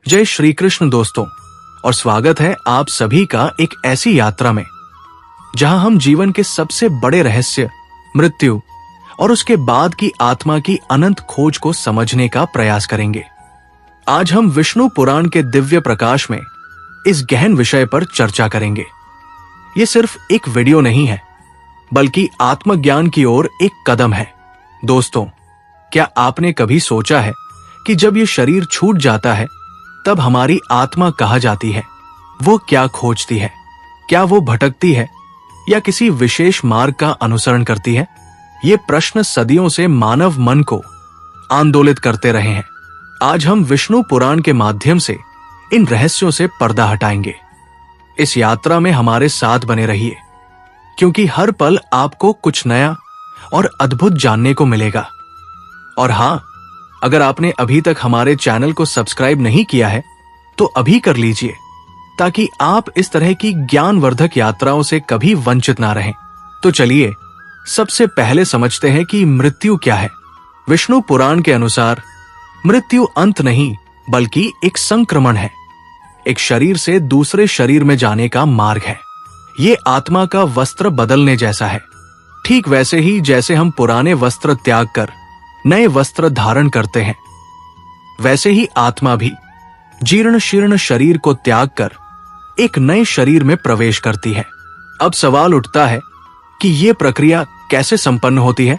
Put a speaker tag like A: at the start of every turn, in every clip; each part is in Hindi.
A: जय श्री कृष्ण दोस्तों, और स्वागत है आप सभी का एक ऐसी यात्रा में जहां हम जीवन के सबसे बड़े रहस्य, मृत्यु और उसके बाद की आत्मा की अनंत खोज को समझने का प्रयास करेंगे। आज हम विष्णु पुराण के दिव्य प्रकाश में इस गहन विषय पर चर्चा करेंगे। ये सिर्फ एक वीडियो नहीं है, बल्कि आत्मज्ञान की ओर एक कदम है। दोस्तों, क्या आपने कभी सोचा है कि जब ये शरीर छूट जाता है तब हमारी आत्मा कहाँ जाती है? वो क्या खोजती है? क्या वो भटकती है या किसी विशेष मार्ग का अनुसरण करती है? ये प्रश्न सदियों से मानव मन को आंदोलित करते रहे हैं। आज हम विष्णु पुराण के माध्यम से इन रहस्यों से पर्दा हटाएंगे। इस यात्रा में हमारे साथ बने रहिए, क्योंकि हर पल आपको कुछ नया और अद्भुत जानने को मिलेगा। और हाँ, अगर आपने अभी तक हमारे चैनल को सब्सक्राइब नहीं किया है तो अभी कर लीजिए, ताकि आप इस तरह की ज्ञानवर्धक यात्राओं से कभी वंचित ना रहें। तो चलिए सबसे पहले समझते हैं कि मृत्यु क्या है। विष्णु पुराण के अनुसार मृत्यु अंत नहीं, बल्कि एक संक्रमण है। एक शरीर से दूसरे शरीर में जाने का मार्ग है। ये आत्मा का वस्त्र बदलने जैसा है। ठीक वैसे ही जैसे हम पुराने वस्त्र त्याग कर नए वस्त्र धारण करते हैं, वैसे ही आत्मा भी जीर्ण शीर्ण शरीर को त्याग कर एक नए शरीर में प्रवेश करती है। अब सवाल उठता है कि यह प्रक्रिया कैसे संपन्न होती है।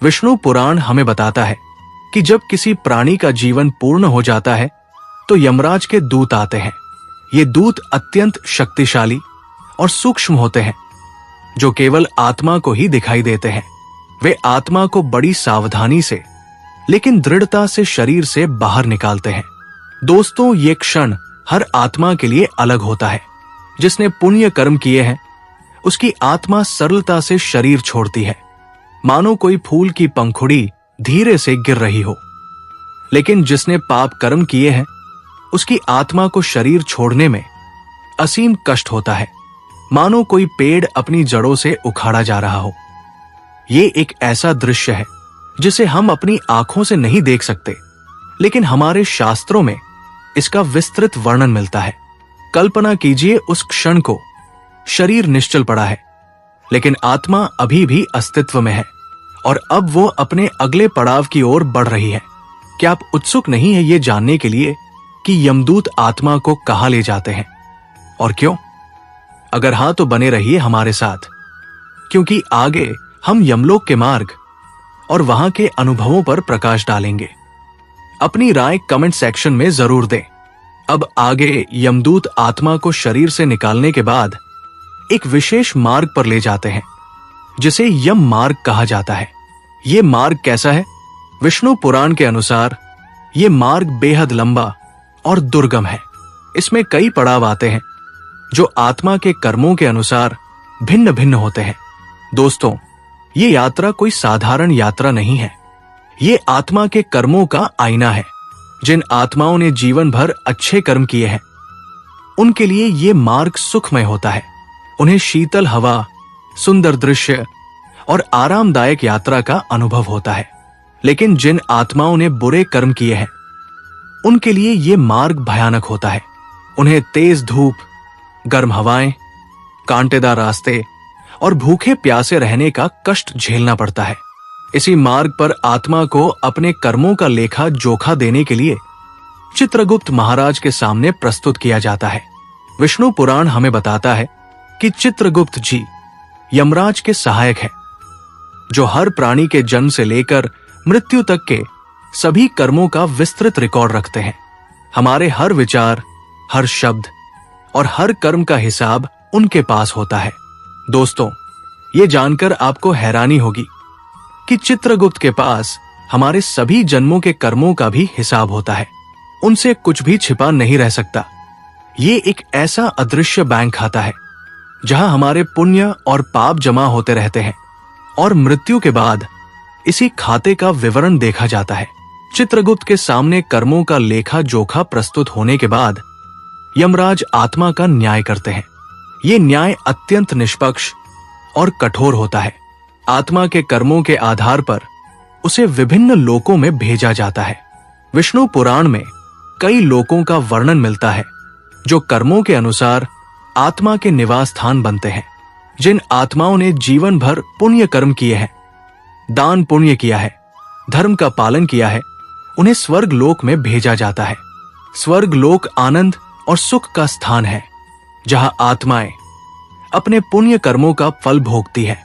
A: विष्णु पुराण हमें बताता है कि जब किसी प्राणी का जीवन पूर्ण हो जाता है तो यमराज के दूत आते हैं। ये दूत अत्यंत शक्तिशाली और सूक्ष्म होते हैं, जो केवल आत्मा को ही दिखाई देते हैं। वे आत्मा को बड़ी सावधानी से लेकिन दृढ़ता से शरीर से बाहर निकालते हैं। दोस्तों, ये क्षण हर आत्मा के लिए अलग होता है। जिसने पुण्य कर्म किए हैं उसकी आत्मा सरलता से शरीर छोड़ती है, मानो कोई फूल की पंखुड़ी धीरे से गिर रही हो। लेकिन जिसने पाप कर्म किए हैं उसकी आत्मा को शरीर छोड़ने में असीम कष्ट होता है, मानो कोई पेड़ अपनी जड़ों से उखाड़ा जा रहा हो। ये एक ऐसा दृश्य है जिसे हम अपनी आंखों से नहीं देख सकते, लेकिन हमारे शास्त्रों में इसका विस्तृत वर्णन मिलता है। कल्पना कीजिए उस क्षण को। शरीर निश्चल पड़ा है, लेकिन आत्मा अभी भी अस्तित्व में है और अब वो अपने अगले पड़ाव की ओर बढ़ रही है। क्या आप उत्सुक नहीं है ये जानने के लिए कि यमदूत आत्मा को कहां ले जाते हैं और क्यों? अगर हां तो बने रहिए हमारे साथ, क्योंकि आगे हम यमलोक के मार्ग और वहां के अनुभवों पर प्रकाश डालेंगे। अपनी राय कमेंट सेक्शन में जरूर दें। अब आगे यमदूत आत्मा को शरीर से निकालने के बाद एक विशेष मार्ग पर ले जाते हैं, जिसे यम मार्ग कहा जाता है। यह मार्ग कैसा है? विष्णु पुराण के अनुसार यह मार्ग बेहद लंबा और दुर्गम है। इसमें कई पड़ाव आते हैं जो आत्मा के कर्मों के अनुसार भिन्न भिन्न होते हैं। दोस्तों, ये यात्रा कोई साधारण यात्रा नहीं है। ये आत्मा के कर्मों का आईना है। जिन आत्माओं ने जीवन भर अच्छे कर्म किए हैं उनके लिए ये मार्ग सुखमय होता है। उन्हें शीतल हवा, सुंदर दृश्य और आरामदायक यात्रा का अनुभव होता है। लेकिन जिन आत्माओं ने बुरे कर्म किए हैं उनके लिए ये मार्ग भयानक होता है। उन्हें तेज धूप, गर्म हवाएं, कांटेदार रास्ते और भूखे प्यासे रहने का कष्ट झेलना पड़ता है। इसी मार्ग पर आत्मा को अपने कर्मों का लेखा जोखा देने के लिए चित्रगुप्त महाराज के सामने प्रस्तुत किया जाता है। विष्णु पुराण हमें बताता है कि चित्रगुप्त जी यमराज के सहायक हैं, जो हर प्राणी के जन्म से लेकर मृत्यु तक के सभी कर्मों का विस्तृत रिकॉर्ड रखते हैं। हमारे हर विचार, हर शब्द और हर कर्म का हिसाब उनके पास होता है। दोस्तों, ये जानकर आपको हैरानी होगी कि चित्रगुप्त के पास हमारे सभी जन्मों के कर्मों का भी हिसाब होता है। उनसे कुछ भी छिपा नहीं रह सकता। ये एक ऐसा अदृश्य बैंक खाता है जहां हमारे पुण्य और पाप जमा होते रहते हैं और मृत्यु के बाद इसी खाते का विवरण देखा जाता है। चित्रगुप्त के सामने कर्मों का लेखा जोखा प्रस्तुत होने के बाद यमराज आत्मा का न्याय करते हैं। ये न्याय अत्यंत निष्पक्ष और कठोर होता है। आत्मा के कर्मों के आधार पर उसे विभिन्न लोकों में भेजा जाता है। विष्णु पुराण में कई लोकों का वर्णन मिलता है जो कर्मों के अनुसार आत्मा के निवास स्थान बनते हैं। जिन आत्माओं ने जीवन भर पुण्य कर्म किए हैं, दान पुण्य किया है, धर्म का पालन किया है, उन्हें स्वर्ग लोक में भेजा जाता है। स्वर्ग लोक आनंद और सुख का स्थान है, जहां आत्माएं अपने पुण्य कर्मों का फल भोगती है।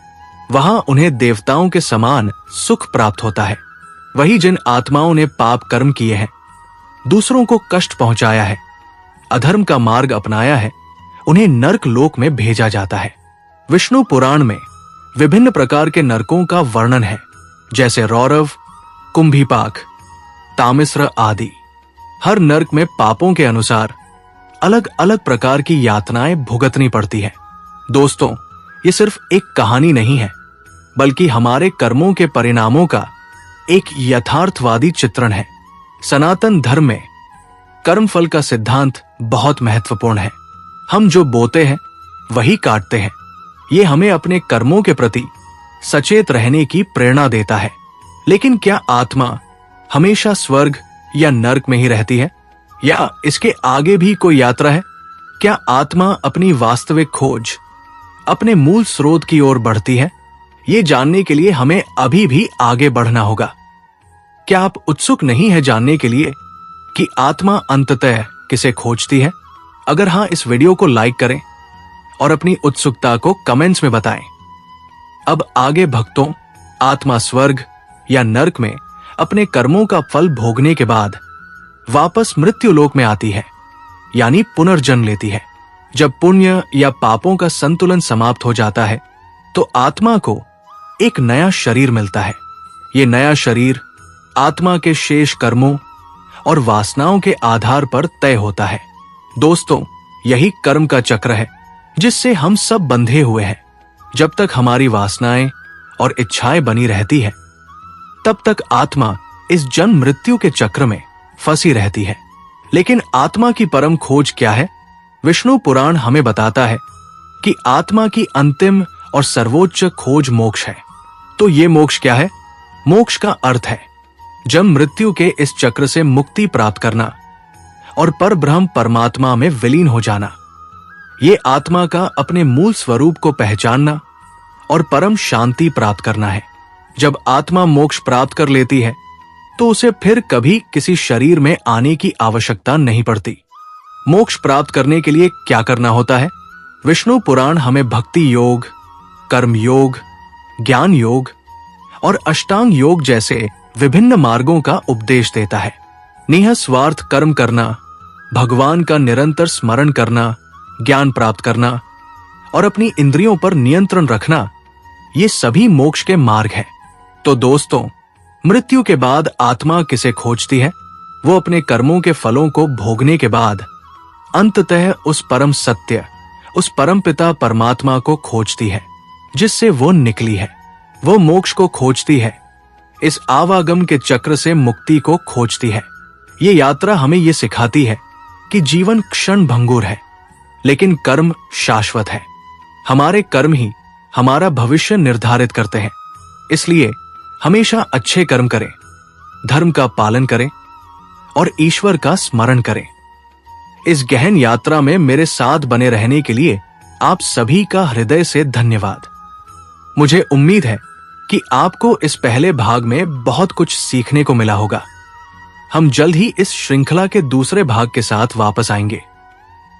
A: वहां उन्हें देवताओं के समान सुख प्राप्त होता है। वही जिन आत्माओं ने पाप कर्म किए हैं, दूसरों को कष्ट पहुंचाया है, अधर्म का मार्ग अपनाया है, उन्हें नरक लोक में भेजा जाता है। विष्णु पुराण में विभिन्न प्रकार के नरकों का वर्णन है, जैसे रौरव, कुंभीपाक, तामिस्र आदि। हर नर्क में पापों के अनुसार अलग अलग प्रकार की यातनाएं भुगतनी पड़ती है। दोस्तों, ये सिर्फ एक कहानी नहीं है, बल्कि हमारे कर्मों के परिणामों का एक यथार्थवादी चित्रण है। सनातन धर्म में कर्मफल का सिद्धांत बहुत महत्वपूर्ण है। हम जो बोते हैं वही काटते हैं। ये हमें अपने कर्मों के प्रति सचेत रहने की प्रेरणा देता है। लेकिन क्या आत्मा हमेशा स्वर्ग या नर्क में ही रहती है, या इसके आगे भी कोई यात्रा है? क्या आत्मा अपनी वास्तविक खोज, अपने मूल स्रोत की ओर बढ़ती है? ये जानने के लिए हमें अभी भी आगे बढ़ना होगा। क्या आप उत्सुक नहीं है जानने के लिए कि आत्मा अंततः किसे खोजती है? अगर हाँ, इस वीडियो को लाइक करें और अपनी उत्सुकता को कमेंट्स में बताएं। अब आगे भक्तों, आत्मा स्वर्ग या नर्क में अपने कर्मों का फल भोगने के बाद वापस मृत्यु लोक में आती है, यानी पुनर्जन्म लेती है। जब पुण्य या पापों का संतुलन समाप्त हो जाता है तो आत्मा को एक नया शरीर मिलता है। ये नया शरीर आत्मा के शेष कर्मों और वासनाओं के आधार पर तय होता है। दोस्तों, यही कर्म का चक्र है जिससे हम सब बंधे हुए हैं। जब तक हमारी वासनाएं और इच्छाएं बनी रहती है, तब तक आत्मा इस जन्म मृत्यु के चक्र में फंसी रहती है। लेकिन आत्मा की परम खोज क्या है? विष्णु पुराण हमें बताता है कि आत्मा की अंतिम और सर्वोच्च खोज मोक्ष है। तो ये मोक्ष क्या है? मोक्ष का अर्थ है जन्म मृत्यु के इस चक्र से मुक्ति प्राप्त करना और परब्रह्म परमात्मा में विलीन हो जाना। ये आत्मा का अपने मूल स्वरूप को पहचानना और परम शांति प्राप्त करना है। जब आत्मा मोक्ष प्राप्त कर लेती है तो उसे फिर कभी किसी शरीर में आने की आवश्यकता नहीं पड़ती। मोक्ष प्राप्त करने के लिए क्या करना होता है? विष्णु पुराण हमें भक्ति योग, कर्म योग, ज्ञान योग और अष्टांग योग जैसे विभिन्न मार्गों का उपदेश देता है। निःस्वार्थ कर्म करना, भगवान का निरंतर स्मरण करना, ज्ञान प्राप्त करना और अपनी इंद्रियों पर नियंत्रण रखना, ये सभी मोक्ष के मार्ग हैं। तो दोस्तों, मृत्यु के बाद आत्मा किसे खोजती है? वो अपने कर्मों के फलों को भोगने के बाद अंततः उस परम सत्य, उस परम पिता परमात्मा को खोजती है जिससे वो निकली है। वो मोक्ष को खोजती है, इस आवागम के चक्र से मुक्ति को खोजती है। ये यात्रा हमें ये सिखाती है कि जीवन क्षण भंगुर है, लेकिन कर्म शाश्वत है। हमारे कर्म ही हमारा भविष्य निर्धारित करते हैं। इसलिए हमेशा अच्छे कर्म करें, धर्म का पालन करें और ईश्वर का स्मरण करें। इस गहन यात्रा में मेरे साथ बने रहने के लिए आप सभी का हृदय से धन्यवाद। मुझे उम्मीद है कि आपको इस पहले भाग में बहुत कुछ सीखने को मिला होगा। हम जल्द ही इस श्रृंखला के दूसरे भाग के साथ वापस आएंगे,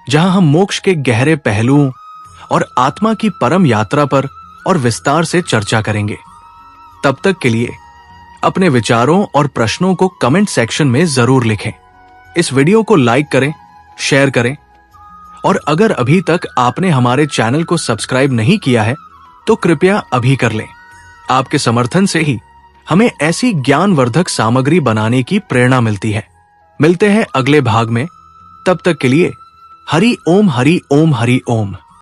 A: जहां हम मोक्ष के गहरे पहलुओं और आत्मा की परम यात्रा पर और विस्तार से चर्चा करेंगे। तब तक के लिए अपने विचारों और प्रश्नों को कमेंट सेक्शन में जरूर लिखें। इस वीडियो को लाइक करें, शेयर करें और अगर अभी तक आपने हमारे चैनल को सब्सक्राइब नहीं किया है तो कृपया अभी कर लें। आपके समर्थन से ही हमें ऐसी ज्ञानवर्धक सामग्री बनाने की प्रेरणा मिलती है। मिलते हैं अगले भाग में। तब तक के लिए हरि ओम हरि ओम हरि ओम।